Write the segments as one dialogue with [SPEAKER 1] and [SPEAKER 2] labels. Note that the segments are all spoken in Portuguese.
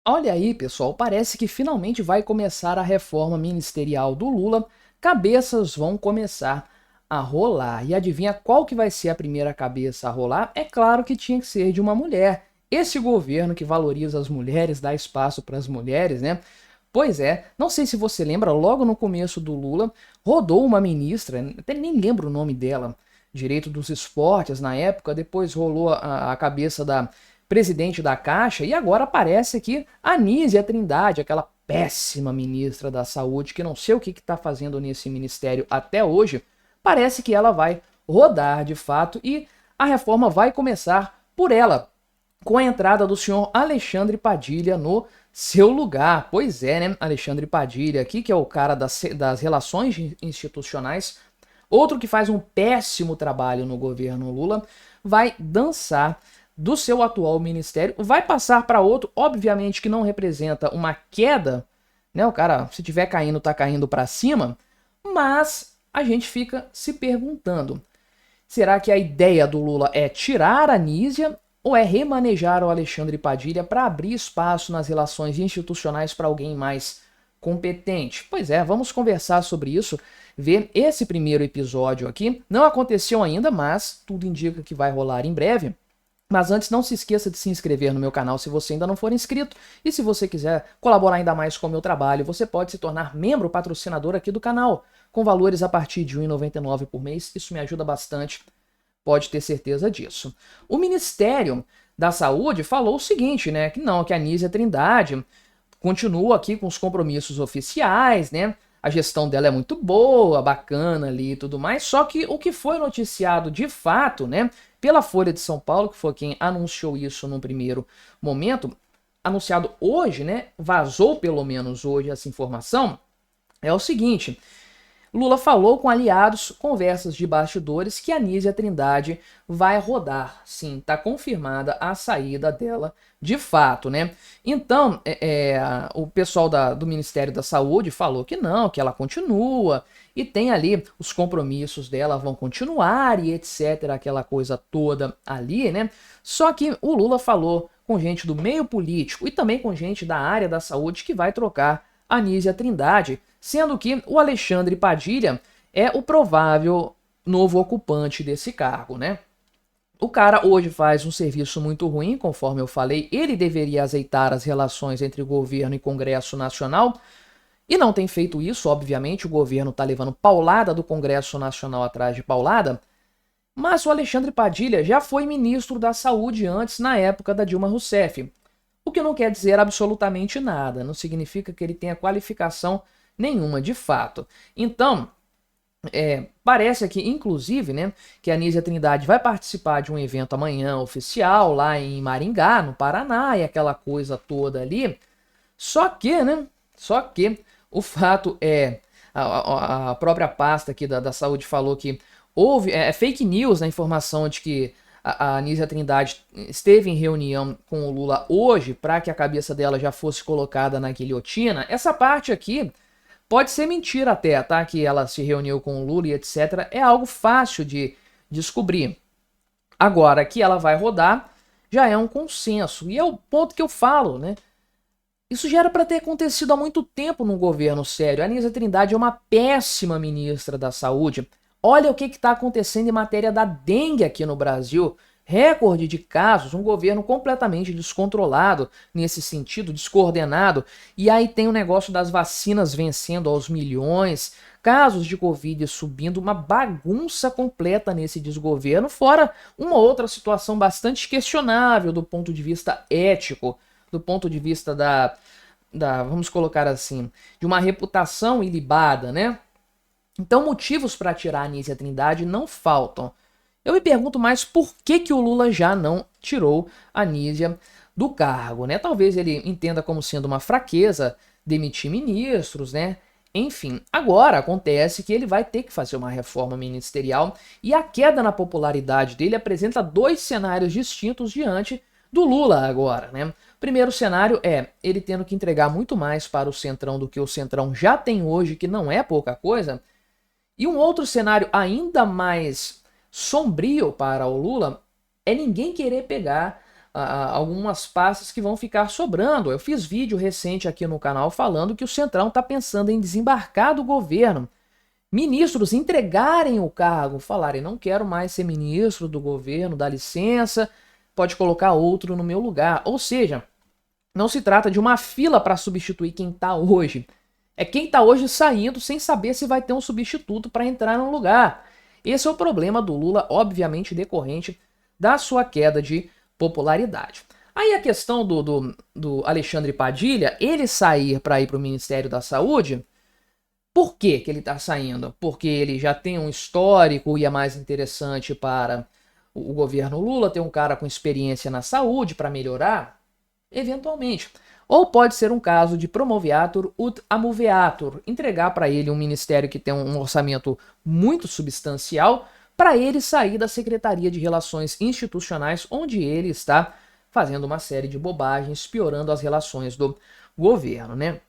[SPEAKER 1] Olha aí, pessoal, parece que finalmente vai começar a reforma ministerial do Lula. Cabeças vão começar a rolar. E adivinha qual que vai ser a primeira cabeça a rolar? É claro que tinha que ser de uma mulher. Esse governo que valoriza as mulheres, dá espaço para as mulheres, né? Pois é, não sei se você lembra, logo no começo do Lula, rodou uma ministra, até nem lembro o nome dela, direito dos esportes na época, depois rolou a cabeça da presidente da Caixa, e agora aparece aqui a Anísia Trindade, aquela péssima ministra da Saúde, que não sei o que está fazendo nesse ministério até hoje. Parece que ela vai rodar de fato e a reforma vai começar por ela, com a entrada do senhor Alexandre Padilha no seu lugar. Pois é, né? Alexandre Padilha aqui, que é o cara das relações institucionais, outro que faz um péssimo trabalho no governo Lula, vai dançar do seu atual ministério, vai passar para outro, obviamente que não representa uma queda, né? O cara, se tiver caindo, tá caindo para cima, mas a gente fica se perguntando, será que a ideia do Lula é tirar a Anísia ou é remanejar o Alexandre Padilha para abrir espaço nas relações institucionais para alguém mais competente? Pois é, vamos conversar sobre isso, ver esse primeiro episódio aqui. Não aconteceu ainda, mas tudo indica que vai rolar em breve. Mas antes, não se esqueça de se inscrever no meu canal se você ainda não for inscrito. E se você quiser colaborar ainda mais com o meu trabalho, você pode se tornar membro patrocinador aqui do canal, com valores a partir de R$ 1,99 por mês. Isso me ajuda bastante, pode ter certeza disso. O Ministério da Saúde falou o seguinte, né? Que não, que a Anísia Trindade continua aqui com os compromissos oficiais, né? A gestão dela é muito boa, bacana ali e tudo mais, só que o que foi noticiado de fato, né, pela Folha de São Paulo, que foi quem anunciou isso no primeiro momento, anunciado hoje, né, vazou pelo menos hoje essa informação, é o seguinte: Lula falou com aliados, conversas de bastidores, que a Anísia Trindade vai rodar. Sim, tá confirmada a saída dela de fato, né? Então, o pessoal do Ministério da Saúde falou que não, que ela continua, e tem ali os compromissos dela vão continuar e etc, aquela coisa toda ali, né? Só que o Lula falou com gente do meio político e também com gente da área da saúde que vai trocar a Anísia Trindade, sendo que o Alexandre Padilha é o provável novo ocupante desse cargo, né? O cara hoje faz um serviço muito ruim, conforme eu falei, ele deveria azeitar as relações entre governo e Congresso Nacional, e não tem feito isso, obviamente, o governo está levando paulada do Congresso Nacional atrás de paulada, mas o Alexandre Padilha já foi ministro da Saúde antes, na época da Dilma Rousseff, o que não quer dizer absolutamente nada, não significa que ele tenha qualificação nenhuma de fato. Então, parece aqui, inclusive, né, que a Anísia Trindade vai participar de um evento amanhã oficial lá em Maringá, no Paraná, e aquela coisa toda ali. Só que, né, o fato é, a própria pasta aqui da saúde falou que houve fake news na informação de que a Anísia Trindade esteve em reunião com o Lula hoje para que a cabeça dela já fosse colocada na guilhotina. Essa parte aqui pode ser mentira até, tá? Que ela se reuniu com o Lula e etc. É algo fácil de descobrir. Agora, que ela vai rodar já é um consenso. E é o ponto que eu falo, né? Isso já era para ter acontecido há muito tempo no governo sério. A Anísia Trindade é uma péssima ministra da Saúde. Olha o que está acontecendo em matéria da dengue aqui no Brasil. Recorde de casos, um governo completamente descontrolado nesse sentido, descoordenado. E aí tem o negócio das vacinas vencendo aos milhões, casos de Covid subindo, uma bagunça completa nesse desgoverno, fora uma outra situação bastante questionável do ponto de vista ético, do ponto de vista vamos colocar assim, de uma reputação ilibada, né? Então motivos para tirar a Anísia Trindade não faltam. Eu me pergunto mais por que o Lula já não tirou a Anísia do cargo, né? Talvez ele entenda como sendo uma fraqueza demitir ministros, né? Enfim, agora acontece que ele vai ter que fazer uma reforma ministerial e a queda na popularidade dele apresenta dois cenários distintos diante do Lula agora, né? Primeiro cenário é ele tendo que entregar muito mais para o Centrão do que o Centrão já tem hoje, que não é pouca coisa. E um outro cenário ainda mais sombrio para o Lula é ninguém querer pegar algumas pastas que vão ficar sobrando. Eu fiz vídeo recente aqui no canal falando que o Centrão está pensando em desembarcar do governo. Ministros entregarem o cargo, falarem, não quero mais ser ministro do governo, dá licença, pode colocar outro no meu lugar. Ou seja, não se trata de uma fila para substituir quem está hoje. É quem está hoje saindo sem saber se vai ter um substituto para entrar no lugar. Esse é o problema do Lula, obviamente decorrente da sua queda de popularidade. Aí a questão do Alexandre Padilha, ele sair para ir para o Ministério da Saúde, por que que ele está saindo? Porque ele já tem um histórico e é mais interessante para o governo Lula ter um cara com experiência na saúde para melhorar? Eventualmente. Ou pode ser um caso de promoveatur ut amoveatur, entregar para ele um ministério que tem um orçamento muito substancial para ele sair da Secretaria de Relações Institucionais, onde ele está fazendo uma série de bobagens, piorando as relações do governo, né?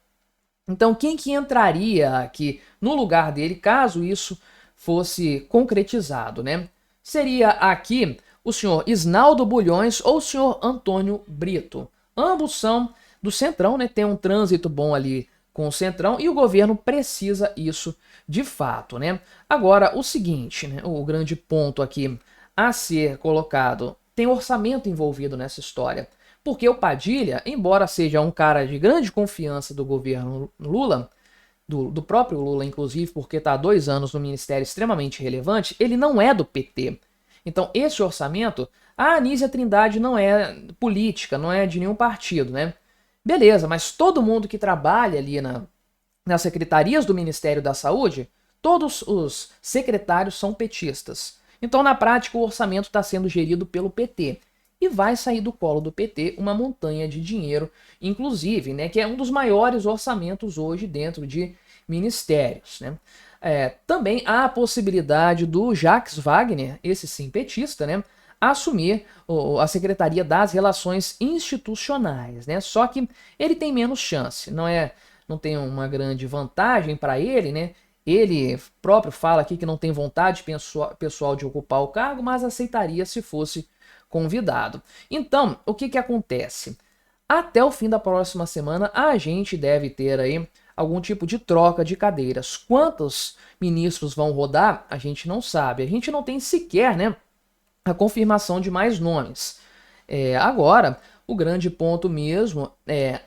[SPEAKER 1] Então, quem que entraria aqui no lugar dele, caso isso fosse concretizado, né? Seria aqui o senhor Isnaldo Bulhões ou o senhor Antônio Brito. Ambos são do Centrão, né? Tem um trânsito bom ali com o Centrão e o governo precisa isso de fato, né? Agora, o seguinte, né? O grande ponto aqui a ser colocado, tem orçamento envolvido nessa história. Porque o Padilha, embora seja um cara de grande confiança do governo Lula, do próprio Lula, inclusive, porque está há 2 anos no ministério extremamente relevante, ele não é do PT. Então, esse orçamento, a Anísia Trindade não é política, não é de nenhum partido, né? Beleza, mas todo mundo que trabalha ali nas secretarias do Ministério da Saúde, todos os secretários são petistas. Então, na prática, o orçamento está sendo gerido pelo PT. E vai sair do colo do PT uma montanha de dinheiro, inclusive, né, que é um dos maiores orçamentos hoje dentro de ministérios, né? Também há a possibilidade do Jacques Wagner, esse sim petista, né, assumir a Secretaria das Relações Institucionais, né? Só que ele tem menos chance, não tem uma grande vantagem para ele, né? Ele próprio fala aqui que não tem vontade pessoal de ocupar o cargo, mas aceitaria se fosse convidado. Então, o que que acontece? Até o fim da próxima semana, a gente deve ter aí algum tipo de troca de cadeiras. Quantos ministros vão rodar, a gente não sabe. A gente não tem sequer, né, a confirmação de mais nomes. Agora, o grande ponto mesmo é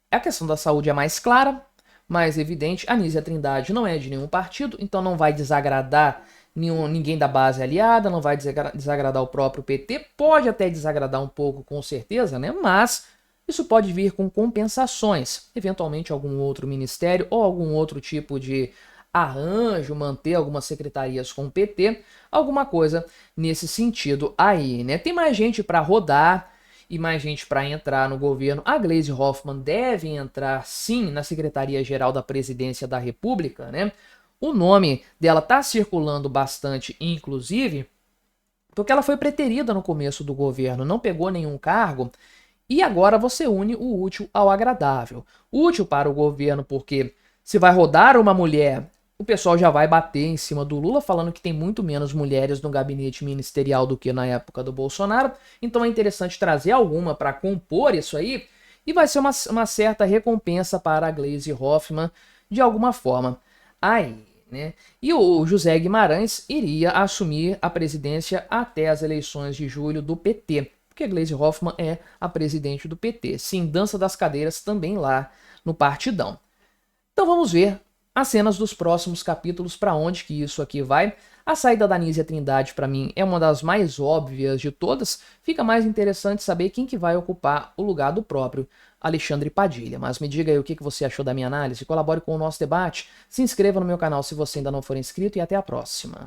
[SPEAKER 1] a questão da saúde é mais clara, mais evidente. A Anísia Trindade não é de nenhum partido, então não vai desagradar ninguém da base aliada, não vai desagradar o próprio PT, pode até desagradar um pouco, com certeza, né? Mas isso pode vir com compensações, eventualmente algum outro ministério ou algum outro tipo de arranjo, manter algumas secretarias com o PT, alguma coisa nesse sentido aí, né? Tem mais gente para rodar e mais gente para entrar no governo. A Gleisi Hoffmann deve entrar, sim, na Secretaria-Geral da Presidência da República, né? O nome dela está circulando bastante, inclusive, porque ela foi preterida no começo do governo, não pegou nenhum cargo, e agora você une o útil ao agradável. Útil para o governo porque se vai rodar uma mulher, o pessoal já vai bater em cima do Lula, falando que tem muito menos mulheres no gabinete ministerial do que na época do Bolsonaro, então é interessante trazer alguma para compor isso aí, e vai ser uma certa recompensa para a Gleisi Hoffmann, de alguma forma. Aí, né? E o José Guimarães iria assumir a presidência até as eleições de julho do PT, porque a Gleisi Hoffmann é a presidente do PT. Sim, dança das cadeiras também lá no Partidão. Então vamos ver as cenas dos próximos capítulos, para onde que isso aqui vai. A saída da Anísia Trindade, para mim, é uma das mais óbvias de todas. Fica mais interessante saber quem que vai ocupar o lugar do próprio Alexandre Padilha. Mas me diga aí o que você achou da minha análise, colabore com o nosso debate, se inscreva no meu canal se você ainda não for inscrito e até a próxima.